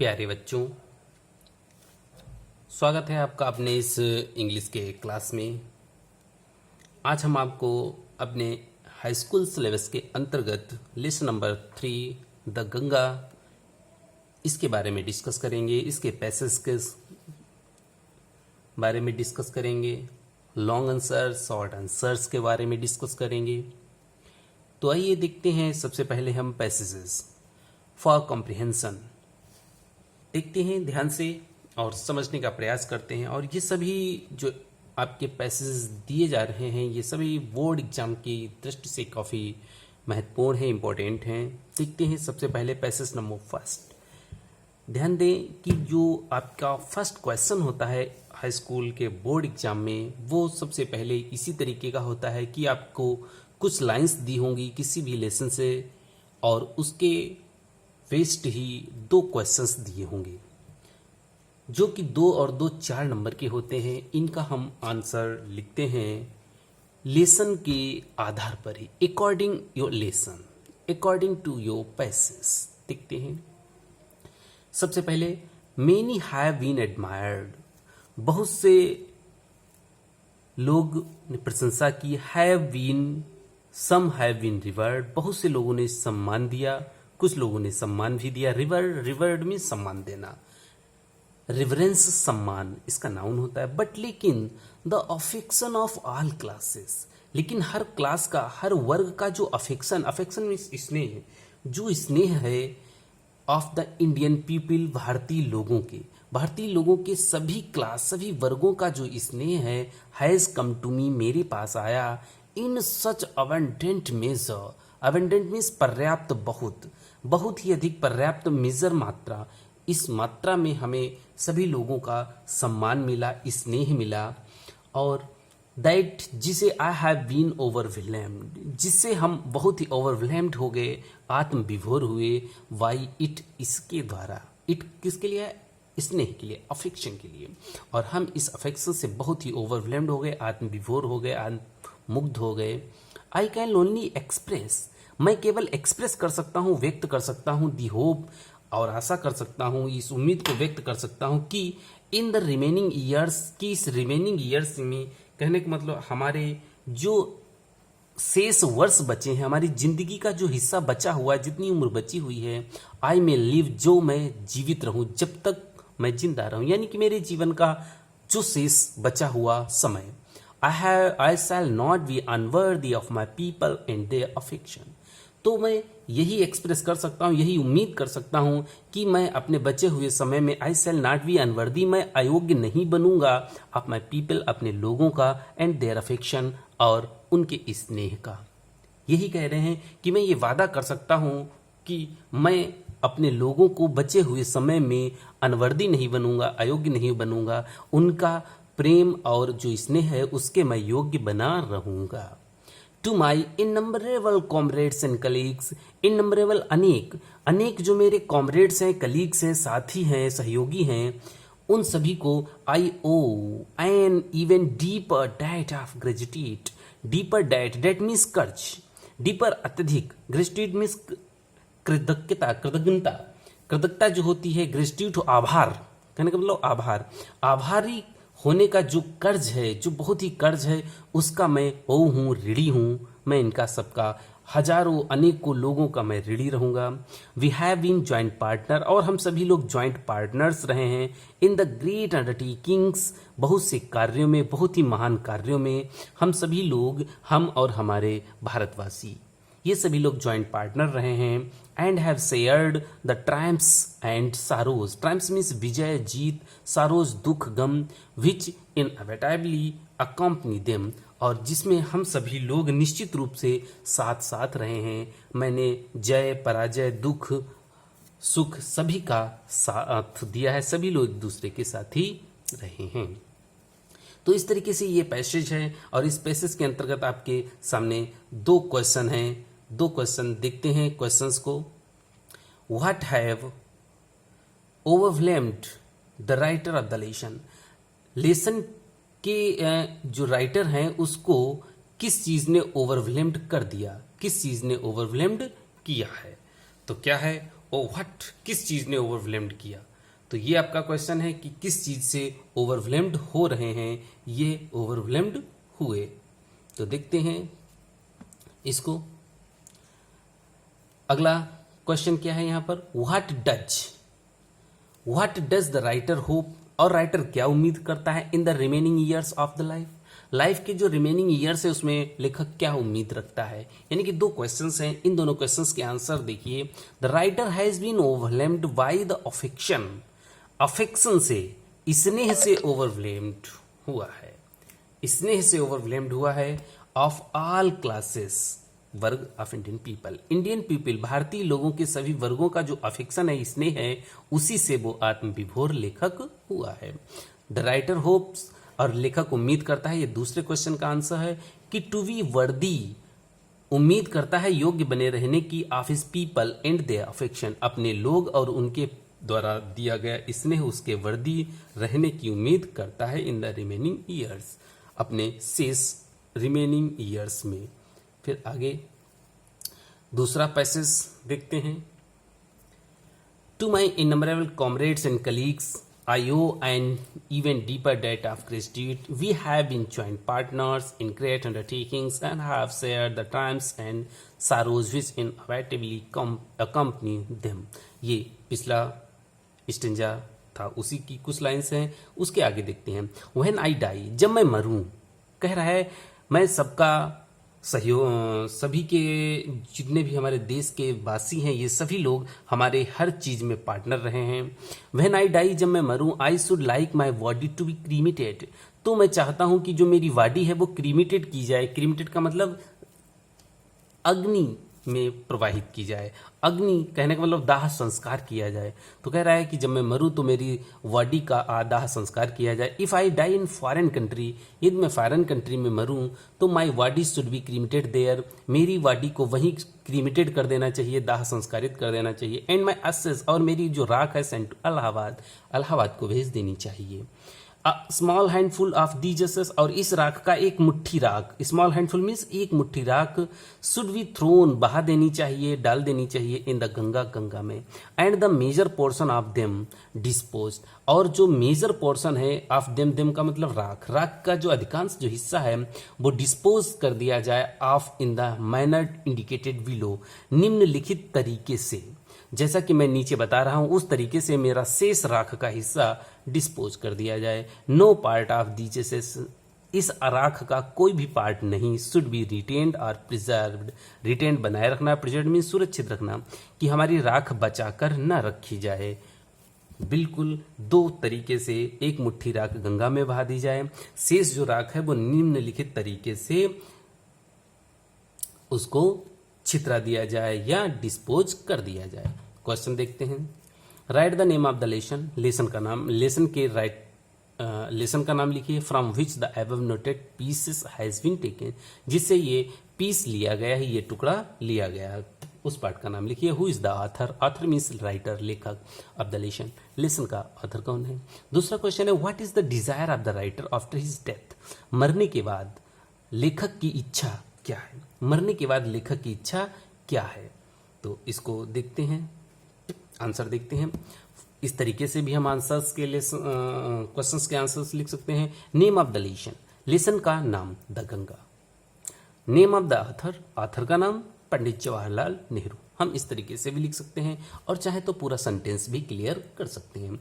प्यारे बच्चों, स्वागत है आपका अपने इस इंग्लिश के क्लास में। आज हम आपको अपने हाई स्कूल सिलेबस के अंतर्गत लेसन नंबर 3 द गंगा इसके बारे में डिस्कस करेंगे। इसके पैसेज के बारे में डिस्कस करेंगे, लॉन्ग आंसर शॉर्ट आंसर्स के बारे में डिस्कस करेंगे। तो आइए देखते हैं। सबसे पहले हम पैसेजेस फॉर कॉम्प्रिहेंशन देखते हैं ध्यान से और समझने का प्रयास करते हैं। और ये सभी जो आपके पैसेज दिए जा रहे हैं ये सभी बोर्ड एग्जाम की दृष्टि से काफ़ी महत्वपूर्ण है, इम्पोर्टेंट हैं। देखते हैं सबसे पहले पैसेज नंबर फर्स्ट। ध्यान दें कि जो आपका फर्स्ट क्वेश्चन होता है हाई स्कूल के बोर्ड एग्जाम में वो सबसे पहले इसी तरीके का होता है कि आपको कुछ लाइंस दी होंगी किसी भी लेसन से और उसके बेस्ड ही 2 क्वेश्चंस दिए होंगे जो कि 2 और 2 4 नंबर के होते हैं। इनका हम आंसर लिखते हैं लेसन के आधार पर ही, according your lesson, according to your passage. देखते हैं सबसे पहले, मेनी हैव बीन एडमायर्ड, बहुत से लोग ने प्रशंसा की। Have been, some have been rewarded, बहुत से लोगों ने सम्मान दिया, कुछ लोगों ने सम्मान भी दिया। रिवर्ड में सम्मान देना, रिवरेंस सम्मान इसका नाउन होता है। बट लेकिन the affection of all classes, लेकिन हर क्लास का, हर वर्ग का जो अफेक्शन में स्नेह, जो स्नेह है ऑफ द इंडियन पीपल, भारतीय लोगों के सभी क्लास, सभी वर्गों का जो स्नेह है, हैज कम टू मी, मेरे पास आया। इन सच अबंडेंट मेजर, अबंडेंट मीन्स पर्याप्त, बहुत ही अधिक, पर्याप्त मेजर मात्रा, इस मात्रा में हमें सभी लोगों का सम्मान मिला, स्नेह मिला। और दैट, जिसे आई हैव बीन ओवरवेलम्ड, जिससे हम बहुत ही ओवरवेलम्ड हो गए, आत्म विभोर हुए। वाई इट, इसके द्वारा। इट किसके लिए है? स्नेह के लिए, अफेक्शन के लिए। और हम इस अफेक्शन से बहुत ही ओवरवेलम्ड हो गए, आत्म विभोर हो गए, मुग्ध हो गए। आई कैन ओनली एक्सप्रेस, मैं केवल एक्सप्रेस कर सकता हूँ, व्यक्त कर सकता हूँ। दी होप, और आशा कर सकता हूँ, इस उम्मीद को व्यक्त कर सकता हूँ कि इन द रिमेनिंग ईयर्स, की इस रिमेनिंग ईयर्स में, कहने का मतलब हमारे जो शेष वर्ष बचे हैं, हमारी जिंदगी का जो हिस्सा बचा हुआ है, जितनी उम्र बची हुई है, आई मे लिव, जो मैं जीवित रहूं, जब तक मैं जिंदा रहूं, यानी कि मेरे जीवन का जो शेष बचा हुआ समय। I shall not be unworthy of my people and their affection. तो मैं यही एक्सप्रेस कर सकता हूँ, यही उम्मीद कर सकता हूँ कि मैं अपने बचे हुए समय में I shall not be unworthy, मैं अयोग्य नहीं बनूंगा of my people, अपने लोगों का, and their affection, और उनके स्नेह का। यही कह रहे हैं कि मैं ये वादा कर सकता हूँ कि मैं अपने लोगों को बचे हुए समय में अनवर्दी नहीं बनूंगा, अयोग्य नहीं बनूंगा, उनका प्रेम और जो स्नेह है उसके मैं योग्य बना रहूंगा। To my innumerable comrades and colleagues, innumerable, अनेक जो मेरे कॉमरेड्स हैं, कलीग्स हैं, साथी हैं, सहयोगी हैं, उन सभी को I owe an even deeper debt of gratitude, deeper debt means कर्ज, डीपर अत्यधिक, ग्रेजुटेट मीन्स कृतज्ञता जो होती है, ग्रेजुटेट आभार, कहने का मतलब आभार, आभारी होने का जो कर्ज है, जो बहुत ही कर्ज है, उसका मैं वो हूँ, ऋणी हूँ। मैं इनका सबका, हजारों अनेकों लोगों का मैं ऋणी रहूँगा। We have been joint partner, और हम सभी लोग जॉइंट पार्टनर्स रहे हैं। इन द ग्रेट अंडरटेकिंग्स, बहुत से कार्यों में, बहुत ही महान कार्यों में हम सभी लोग, हम और हमारे भारतवासी, ये सभी लोग जॉइंट पार्टनर रहे हैं। And have shared the triumphs and sorrows, triumphs means Vijay, Jeet, sorrows दुख, गम, विच इनएविटेबली अकम्पनी देम, और जिसमें हम सभी लोग निश्चित रूप से साथ साथ रहे हैं। मैंने जय, पराजय, दुख, सुख सभी का साथ दिया है, सभी लोग एक दूसरे के साथ ही रहे हैं। तो इस तरीके से ये पैसेज है, और इस पैसेज के अंतर्गत आपके सामने 2 क्वेश्चन हैं। 2 क्वेश्चन देखते हैं क्वेश्चंस को। What have overwhelmed the writer of the lesson, lesson के जो राइटर हैं उसको किस चीज ने ओवरवेलम्ड कर दिया, किस चीज ने ओवरवेलम्ड किया है। तो क्या है, ओ व्हाट, किस चीज ने ओवरवेलम्ड किया। तो ये आपका क्वेश्चन है कि किस चीज से ओवरवेल्म्ड हो रहे हैं, ये ओवरवेल्म्ड हुए। तो देखते हैं इसको। अगला क्वेश्चन क्या है यहां पर, what does the writer hope, और राइटर क्या उम्मीद करता है in the remaining years of the life के जो रिमेनिंग ईयर्स है उसमें लेखक क्या उम्मीद रखता है। यानी कि दो क्वेश्चंस हैं, इन दोनों क्वेश्चंस के आंसर देखिए। The writer has been overwhelmed by the affection से, स्नेह से ओवरवेल्म्ड हुआ है, स्नेह से ओवरवेल्म्ड हुआ है, ऑफ ऑल क्लासेस, वर्ग ऑफ इंडियन पीपल, भारतीय लोगों के सभी वर्गों का जो अफेक्शन है, स्नेह है, उसी से वो आत्मविभोर लेखक हुआ है। द राइटर होप्स, और लेखक उम्मीद करता है, ये दूसरे क्वेश्चन का आंसर है, कि टू बी वर्दी, उम्मीद करता है योग्य बने रहने की, of his people and their affection, अपने लोग और उनके द्वारा दिया गया स्नेह, उसके वर्दी रहने की उम्मीद करता है इन द रिमेनिंग ईयर्स, अपने शेष रिमेनिंग ईयर्स में। फिर आगे दूसरा पैसेज देखते हैं। To my innumerable comrades and colleagues I owe an even deeper debt of gratitude. We have been joint partners in great undertakings and have shared the triumphs and sorrows which inevitably accompany them. ये पिछला stanza था, उसी की कुछ lines हैं। उसके आगे देखते हैं। When I die, जब मैं मरूं, कह रहा है मैं सबका सहयोग, सभी के जितने भी हमारे देश के वासी हैं, ये सभी लोग हमारे हर चीज में पार्टनर रहे हैं। व्हेन आई डाई, जब मैं मरूं, I should like my body to be cremated, तो मैं चाहता हूं कि जो मेरी बॉडी है वो क्रीमेटेड की जाए। क्रीमेटेड का मतलब अग्नि में प्रवाहित की जाए, अग्नि कहने का मतलब दाह संस्कार किया जाए। तो कह रहा है कि जब मैं मरूं तो मेरी बॉडी का दाह संस्कार किया जाए। If I die in foreign country, यदि मैं फॉरेन कंट्री में मरूं तो my body should be cremated there, मेरी बॉडी को वहीं क्रीमेटेड कर देना चाहिए, दाह संस्कारित कर देना चाहिए। एंड माई असेस, और मेरी जो राख है सेंट टू इलाहाबाद को भेज देनी चाहिए। स्मॉल हैंडफुल ऑफ दी जसेस, और इस राख का एक मुट्ठी राख, स्मॉल हैंडफुल मीन्स एक मुट्ठी राख, शुड बी थ्रोन, बहा देनी चाहिए, डाल देनी चाहिए, इन द गंगा में। And the major portion of them dispose, और जो मेजर पोर्शन है ऑफ देम का मतलब राख का जो अधिकांश जो हिस्सा है वो डिस्पोज कर दिया जाए, of in the manner indicated below, निम्नलिखित तरीके से, जैसा कि मैं नीचे बता रहा हूं उस तरीके से मेरा शेष राख का हिस्सा डिस्पोज कर दिया जाए। नो पार्ट ऑफ दी जसेस, इस राख का कोई भी पार्ट नहीं, शुड बी रिटेन्ड और प्रिजर्व्ड, रिटेन्ड बनाए रखना, प्रिजर्व्ड मीन सुरक्षित रखना, कि हमारी राख बचाकर न रखी जाए। बिल्कुल दो तरीके से, एक मुट्ठी राख गंगा में बहा दी जाए, शेष जो राख है वो निम्नलिखित तरीके से उसको छितरा दिया जाए या डिस्पोज कर दिया जाए। क्वेश्चन देखते हैं। Write the name of the lesson, lesson का नाम, लेसन के लेसन का नाम लिखिए। From which the above noted pieces has been taken, जिससे ये पीस लिया गया है, ये टुकड़ा लिया गया है, उस पार्ट का नाम लिखिए। Who is the author, author means writer, लेखक ऑफ द लेसन, लेसन का ऑथर कौन है। दूसरा क्वेश्चन है what is the desire of the writer after his death, मरने के बाद लेखक की इच्छा क्या है, मरने के बाद लेखक की इच्छा क्या है। तो इसको देखते हैं, आंसर देखते हैं। इस तरीके से भी हम आंसर्स के लिए क्वेश्चंस के आंसर्स लिख सकते हैं। Name of the lesson, lesson का नाम the Ganga. Name of the author, author का नाम पंडित जवाहरलाल नेहरू। हम इस तरीके से भी लिख सकते हैं और चाहे तो पूरा सेंटेंस भी क्लियर कर सकते हैं।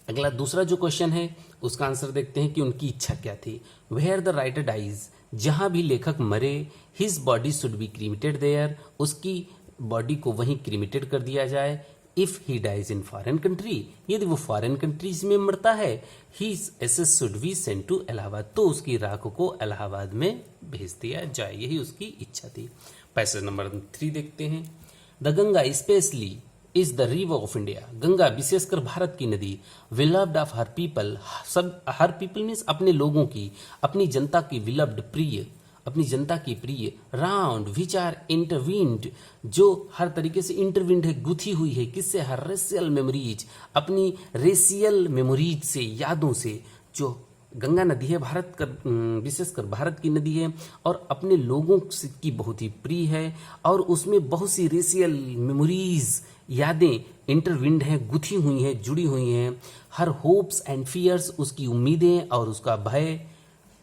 अगला दूसरा जो क्वेश्चन है उसका आंसर देखते हैं कि उनकी इच्छा क्या थी। वेयर द राइटर डाइज, जहां भी लेखक मरे, his body should be cremated there, उसकी बॉडी को वहीं क्रीमेटेड कर दिया जाए। If he dies in foreign country, यदि वो फॉरेन कंट्रीज में मरता है, his ashes should be sent to Allahabad, तो उसकी राख को इलाहाबाद में भेज दिया जाए, यही उसकी इच्छा थी। पैसेज नंबर 3 देखते हैं। The Ganga specially is the river of India, Ganga विशेषकर भारत की नदी, विलव्ड ऑफ हर पीपल, सब हर पीपल मीन्स अपने लोगों की, अपनी जनता की, विलव्ड प्रिय, अपनी जनता की प्रिय, राउंड विच आर इंटरवीन्ड, जो हर तरीके से इंटरवीन्ड है, गुथी हुई है, किससे, हर रेशियल मेमोरीज, अपनी रेशियल मेमोरीज से, यादों से। जो गंगा नदी है भारत का, विशेषकर भारत की नदी है और अपने लोगों की बहुत ही प्रिय है और उसमें बहुत सी रेशियल मेमोरीज यादें इंटरविंड हैं, गुथी हुई हैं, जुड़ी हुई हैं। हर होप्स एंड फियर्स, उसकी उम्मीदें और उसका भय,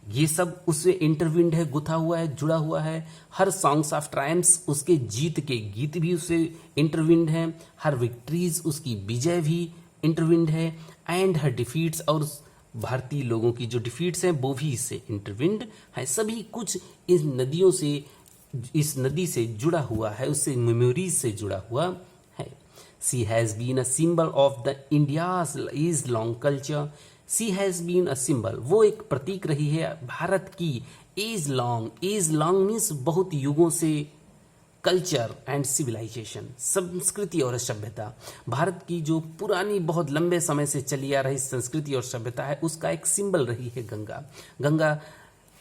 ये सब उससे इंटरविंड है, गुथा हुआ है, जुड़ा हुआ है। हर सॉन्ग्स ऑफ ट्रायम्स, उसके जीत के गीत भी उससे इंटरविंड हैं। हर विक्ट्रीज, उसकी विजय भी इंटरविंड है। एंड हर डिफीट्स, और भारतीय लोगों की जो डिफीट्स हैं वो भी इससे इंटरविंड है। सभी कुछ इस नदी से जुड़ा हुआ है, उससे मेमोरीज से जुड़ा हुआ है। She has been a symbol of the India's is long culture. She has been a symbol, वो एक प्रतीक रही है भारत की एज लॉन्ग मीन्स बहुत युगों से, कल्चर एंड सिविलाइजेशन, संस्कृति और सभ्यता। भारत की जो पुरानी बहुत लंबे समय से चली आ रही संस्कृति और सभ्यता है, उसका एक सिंबल रही है गंगा। गंगा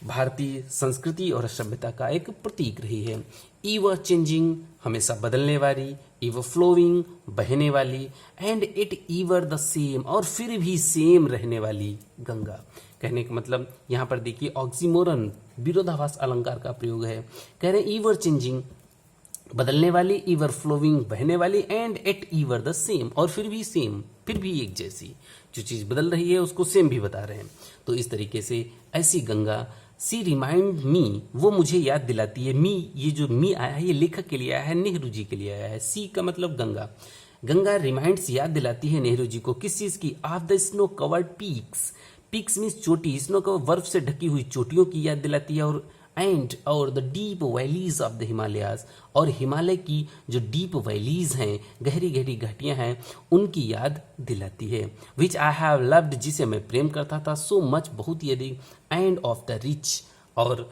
भारतीय संस्कृति और सभ्यता का एक प्रतीक रही है। ईवर चेंजिंग, हमेशा बदलने वाली, ईवर फ्लोइंग, बहने वाली, एंड इट ईवर द सेम, और फिर भी सेम रहने वाली गंगा। कहने का मतलब यहाँ पर देखिए ऑक्सीमोरन, विरोधाभास अलंकार का प्रयोग है। कह रहे हैं ईवर चेंजिंग, बदलने वाली, ईवर फ्लोइंग, बहने वाली, and at ever the same, और फिर भी सेम, फिर भी एक जैसी। जो चीज बदल रही है उसको सेम भी बता रहे हैं। तो इस तरीके से ऐसी गंगा, सी रिमाइंड मी, वो मुझे याद दिलाती है। मी, ये जो मी आया है ये लेखक के लिए आया है, नेहरू जी के लिए आया है। सी का मतलब गंगा। गंगा रिमाइंड्स, याद दिलाती है नेहरू जी को किस चीज की? Of the snow covered peaks. Peaks means चोटी, स्नो कवर बर्फ से ढकी हुई चोटियों की याद दिलाती है। और the deep valleys of the Himalayas, और हिमालय की जो डीप वैलीज हैं, गहरी गहरी घाटियां हैं, उनकी याद दिलाती है। विच आई हैव लव्ड, जिसे मैं प्रेम करता था, सो मच, बहुत ही अधिक। एंड ऑफ द रिच, और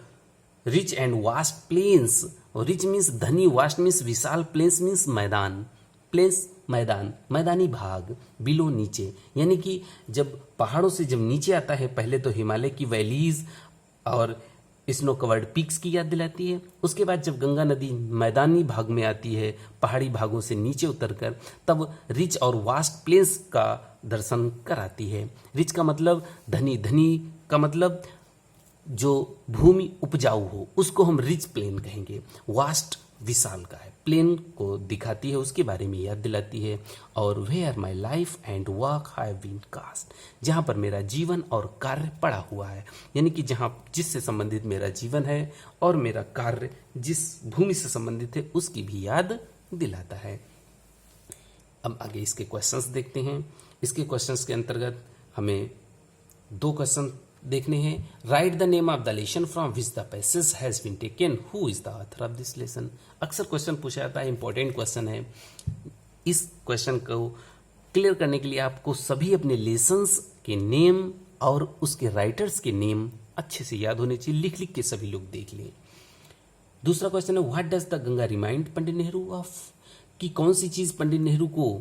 rich and vast plains. Rich means धनी, वास्ट मीन्स विशाल, प्लेन्स मीन्स मैदान। प्लेन्स मैदान, मैदानी भाग, बिलो नीचे, यानी कि जब पहाड़ों से जब नीचे आता है, पहले तो हिमालय की वैलीज और स्नो कवर्ड पीक्स की याद दिलाती है। उसके बाद जब गंगा नदी मैदानी भाग में आती है, पहाड़ी भागों से नीचे उतरकर, तब रिच और वास्ट प्लेन्स का दर्शन कराती है। रिच का मतलब धनी, धनी का मतलब जो भूमि उपजाऊ हो, उसको हम रिच प्लेन कहेंगे। वास्ट विशाल का है, प्लेन को दिखाती है, उसके बारे में याद दिलाती है। और where my life and work have been cast, जहाँ पर मेरा जीवन और कार्य पड़ा हुआ है, यानी कि जहाँ जिससे संबंधित मेरा जीवन है और मेरा कार्य जिस भूमि से संबंधित है, उसकी भी याद दिलाता है। अब आगे इसके क्वेश्चंस देखते हैं। इसके क्वेश्चंस के अंतर्गत हमें 2 क्वेश्चन देखने हैं। Write the name of the lesson from which the passage has been taken, who is the author of this lesson. अक्सर क्वेश्चन पूछा जाता है, इंपॉर्टेंट क्वेश्चन है। इस क्वेश्चन को क्लियर करने के लिए आपको सभी अपने लेसन्स के नेम और उसके राइटर्स के नेम अच्छे से याद होने चाहिए, लिख लिख के सभी लोग देख लें। दूसरा क्वेश्चन है, what does the Ganga remind Pandit Nehru of, कि कौन सी चीज पंडित नेहरू को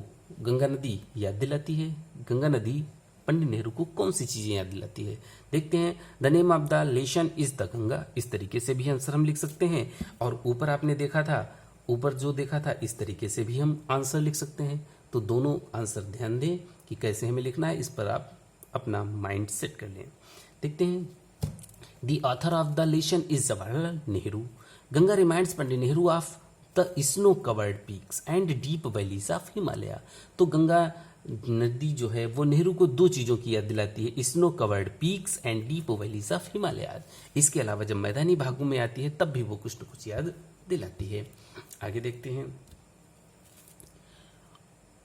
गंगा नदी याद दिलाती है। गंगा नदी पंडित नेहरू को कौन सी चीजें याद दिलाती है, देखते हैं। The name of the lesson is the Ganga, इस तरीके से भी आंसर हम लिख सकते हैं। और ऊपर आपने देखा था, ऊपर जो देखा था, इस तरीके से भी हम आंसर लिख सकते हैं। तो दोनों आंसर ध्यान दें कि कैसे हमें लिखना है, इस पर आप अपना माइंड सेट कर लें। देखते हैं, the author of the lesson is Jawaharlal Nehru. Ganga reminds Pandit Nehru of the snow covered peaks and deep valleys of Himalaya. तो गंगा नदी जो है वो नेहरू को 2 चीजों की याद दिलाती है, snow covered peaks and deep valleys of Himalaya. इसके अलावा जब मैदानी भागों में आती है तब भी वो कुछ न कुछ याद दिलाती है। आगे देखते हैं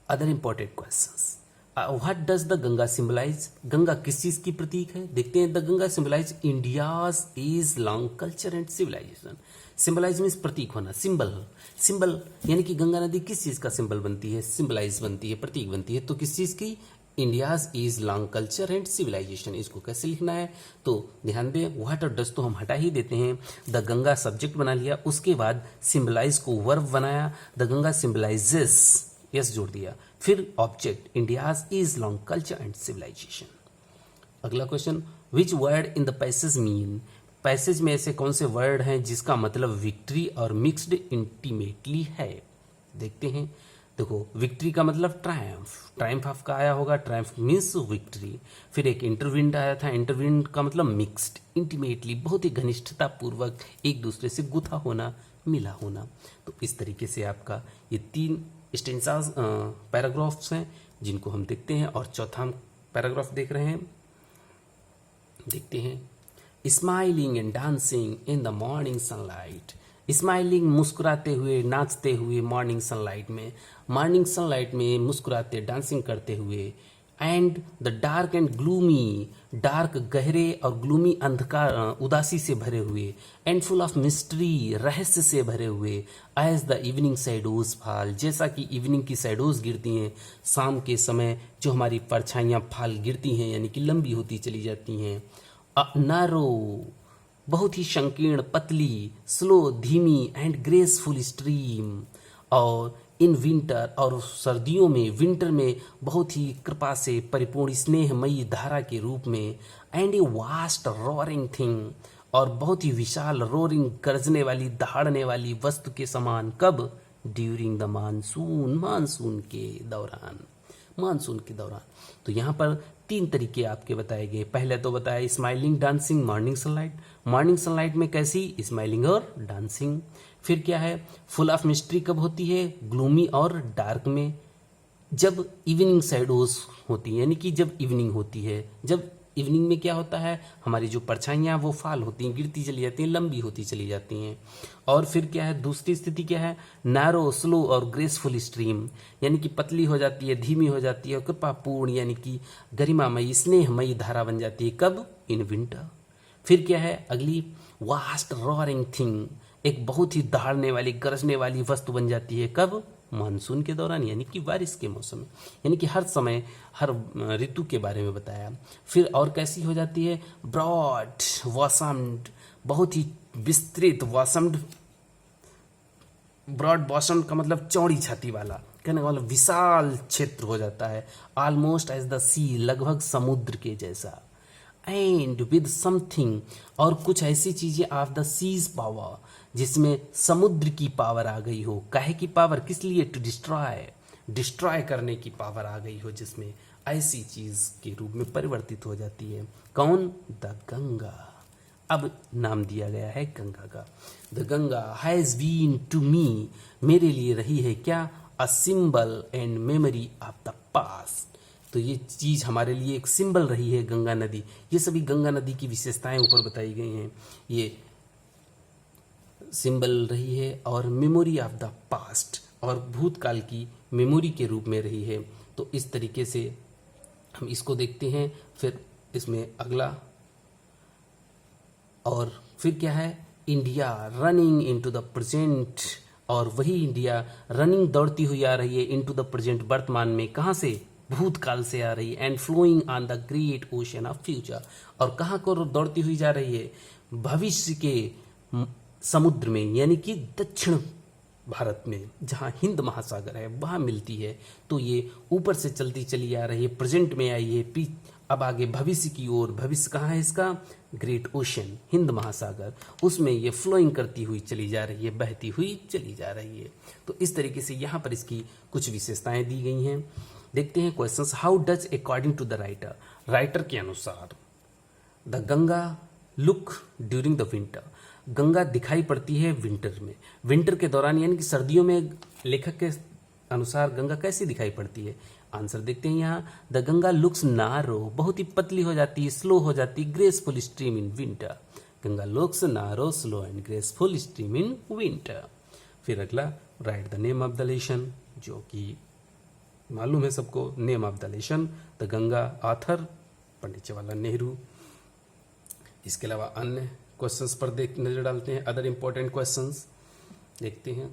other important questions. What does the Ganga symbolize, Ganga किस चीज की प्रतीक है। देखते हैं, the Ganga symbolize India's age long culture and civilization. Symbolize means प्रतीक होना, सिंबल यानी कि गंगा नदी किस चीज का सिंबल बनती है, सिंबलाइज बनती है, प्रतीक बनती है। तो किस चीज की, India's is long culture and civilisation. इसको कैसे लिखना है, तो ध्यान दें, व्हाट और डज तो हम हटा ही देते हैं। द गंगा सब्जेक्ट बना लिया, उसके बाद सिंबलाइज को वर्ब बनाया, द गंगा सिंबलाइजेस, यस जोड़ दिया, फिर object India's is long culture and civilization. अगला question, which word in the passage mean, passage में ऐसे कौन से वर्ड हैं जिसका मतलब विक्ट्री और मिक्स्ड इंटीमेटली है। देखते हैं, देखो विक्ट्री का मतलब ट्रायम्फ, ट्रायम्फ आपका आया होगा, ट्रायम्फ मीन्स विक्ट्री। फिर एक इंटरविंड आया था, इंटरविंड का मतलब मिक्स्ड, इंटीमेटली बहुत ही घनिष्ठता पूर्वक एक दूसरे से गुथा होना, मिला होना। तो इस तरीके से आपका ये 3 स्टेंसास पैराग्राफ्स हैं जिनको हम देखते हैं, और चौथा हम पैराग्राफ देख रहे हैं, देखते हैं। Smiling and dancing in the morning sunlight. Smiling मुस्कुराते हुए, नाचते हुए मॉर्निंग सनलाइट में मुस्कुराते, डांसिंग करते हुए। And the dark and gloomy, dark गहरे और ग्लूमी अंधकार, उदासी से भरे हुए। एंड फुल ऑफ मिस्ट्री, रहस्य से भरे हुए। As the evening shadows fall, जैसा कि इवनिंग की शैडोज गिरती हैं, शाम के समय जो हमारी परछाइयाँ फाल गिरती हैं, यानी कि लंबी होती चली जाती हैं। नारो, बहुत ही संकीर्ण, पतली, स्लो, धीमी एंड ग्रेसफुल स्ट्रीम। और इन विंटर, और सर्दियों में, विंटर में बहुत ही कृपा से परिपूर्ण स्नेहमयी धारा के रूप में। And a vast roaring thing, और बहुत ही विशाल, रोरिंग, गरजने वाली, दहाड़ने वाली वस्तु के समान। कब? ड्यूरिंग द मानसून, मानसून के दौरान, मानसून के दौरान। तो यहाँ पर 3 तरीके आपके बताए गए। पहले तो बताया smiling, dancing, morning sunlight. Morning sunlight में कैसी? स्माइलिंग और डांसिंग। फिर क्या है? फुल ऑफ मिस्ट्री कब होती है? ग्लूमी और डार्क में। जब इवनिंग शैडोज होती है, यानी कि जब इवनिंग होती है। जब इवनिंग में क्या होता है? हमारी जो परछाइयाँ वो फाल होती हैं, गिरती चली जाती हैं, लंबी होती चली जाती हैं। और फिर क्या है? दूसरी स्थिति क्या है? नैरो, स्लो और ग्रेसफुल स्ट्रीम, यानी कि पतली हो जाती है, धीमी हो जाती है, और कृपापूर्ण यानी कि गरिमामयी, स्नेहमयी धारा बन जाती है। कब? इन विंटर। फिर क्या है अगली? वास्ट रोरिंग थिंग, एक बहुत ही दहाड़ने वाली, गरजने वाली वस्तु बन जाती है। कब? मानसून के दौरान, यानी कि बारिश के मौसम में। यानी कि हर समय, हर ऋतु के बारे में बताया। फिर और कैसी हो जाती है? ब्रॉड वॉसम्ड, बहुत ही विस्तृत, वॉसम्ड, ब्रॉड बॉसम्ड का मतलब चौड़ी छाती वाला, कहने का मतलब विशाल क्षेत्र हो जाता है। ऑलमोस्ट एज द सी, लगभग समुद्र के जैसा। एंड विद समथिंग, और कुछ ऐसी चीजें ऑफ द सीज पावर, जिसमें समुद्र की पावर आ गई हो। काहे की पावर? किस लिए? टू डिस्ट्रॉय, डिस्ट्रॉय करने की पावर आ गई हो, जिसमें ऐसी चीज के रूप में परिवर्तित हो जाती है। कौन? द गंगा। अब नाम दिया गया है गंगा का। The Ganga has been to me, मेरे लिए रही है क्या? A symbol and memory of the past. तो ये चीज हमारे लिए एक सिंबल रही है, गंगा नदी। ये सभी गंगा नदी की विशेषताएं ऊपर बताई गई हैं। ये सिंबल रही है, और मेमोरी ऑफ द पास्ट, और भूतकाल की मेमोरी के रूप में रही है। तो इस तरीके से हम इसको देखते हैं। फिर इसमें अगला, और फिर क्या है? India running into the present, और वही इंडिया रनिंग, दौड़ती हुई आ रही है, इनटू द प्रेजेंट, वर्तमान में। कहाँ से? भूतकाल से आ रही है। And flowing on the great ocean of future, और कहाँ को दौड़ती हुई जा रही है? भविष्य के समुद्र में, यानी कि दक्षिण भारत में, जहाँ हिंद महासागर है, वहाँ मिलती है। तो ये ऊपर से चलती चली आ रही है, प्रेजेंट में आई है, अब आगे भविष्य की ओर। भविष्य कहाँ है इसका? ग्रेट ओशन, हिंद महासागर, उसमें ये फ्लोइंग करती हुई चली जा रही है, बहती हुई चली जा रही है। तो इस तरीके से यहाँ पर इसकी कुछ विशेषताएं दी गई हैं। देखते हैं questions. How does according to the writer, writer के अनुसार, the Ganga look during the winter, Ganga दिखाई पड़ती है विंटर में, विंटर के दौरान, यानी कि सर्दियों में लेखक के अनुसार गंगा कैसी दिखाई पड़ती है? आंसर देखते हैं यहाँ। द गंगा लुक्स नारो, बहुत ही पतली हो जाती है, स्लो हो जाती है, graceful stream in winter. Ganga looks narrow, slow and graceful stream in winter. फिर अगला, write the name of the lesson, जो कि मालूम है सबको, name of the lesson, the Ganga, author Pandit Jawaharlal Nehru. इसके अलावा अन्य क्वेश्चंस पर नजर डालते हैं। अदर इंपॉर्टेंट क्वेश्चंस देखते हैं।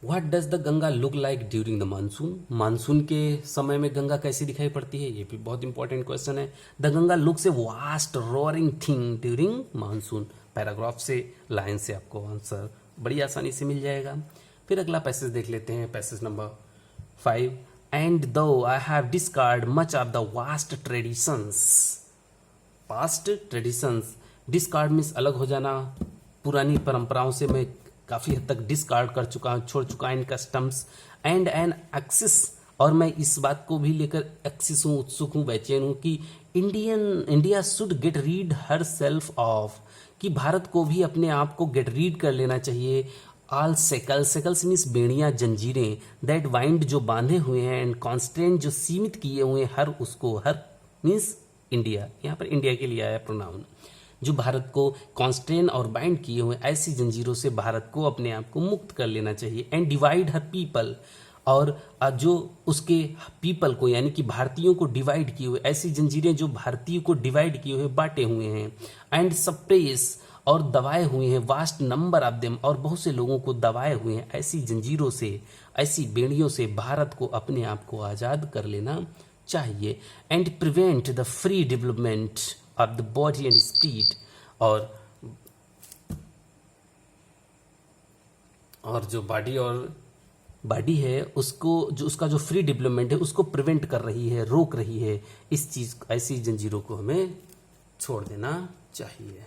What does the Ganga look like during the monsoon, monsoon के समय में गंगा कैसी दिखाई पड़ती है? ये भी बहुत इंपॉर्टेंट क्वेश्चन है। The Ganga looks a vast roaring thing during monsoon, paragraph से, लाइन से आपको आंसर बड़ी आसानी से मिल जाएगा। फिर अगला पैसेज देख लेते हैं, पैसेज नंबर 5। एंड दो I have discard much of the vast traditions, past traditions, discard means अलग हो जाना, पुरानी परंपराओं से मैं काफी हद तक डिस्कार्ड कर चुका हूं, छोड़ चुका इन कस्टम्स। एंड एन एक्सिस, और मैं इस बात को भी लेकर एक्सिस हूँ, उत्सुक हूँ, बेचैन हूँ कि India should get rid her self of, कि भारत को भी अपने आप को गेट रीड कर लेना चाहिए ऑल सेकल्स मीन्स बेड़ियां, जंजीरें, दैट वाइंड जो बांधे हुए हैं, एंड कॉन्स्टेंट जो सीमित किए हुए हैं, हर मीन्स इंडिया, यहाँ पर इंडिया के लिए आया प्रोनाउन, जो भारत को कॉन्स्टेंट और बाइंड किए हुए ऐसी जंजीरों से भारत को अपने आप को मुक्त कर लेना चाहिए। एंड डिवाइड हर पीपल, और जो उसके पीपल को यानी कि भारतीयों को डिवाइड किए हुए, ऐसी जंजीरें जो भारतीयों को डिवाइड किए हुए, बांटे हुए हैं। एंड सप्रेस, और दबाए हुए हैं, वास्ट नंबर ऑफ देम, और बहुत से लोगों को दबाए हुए हैं, ऐसी जंजीरों से, ऐसी बेड़ियों से भारत को अपने आप को आज़ाद कर लेना चाहिए। And prevent the free development of the body and spirit, और जो बॉडी है उसको, जो उसका जो फ्री डेवलपमेंट है उसको प्रिवेंट कर रही है, रोक रही है। इस चीज, ऐसी जंजीरों को हमें छोड़ देना चाहिए।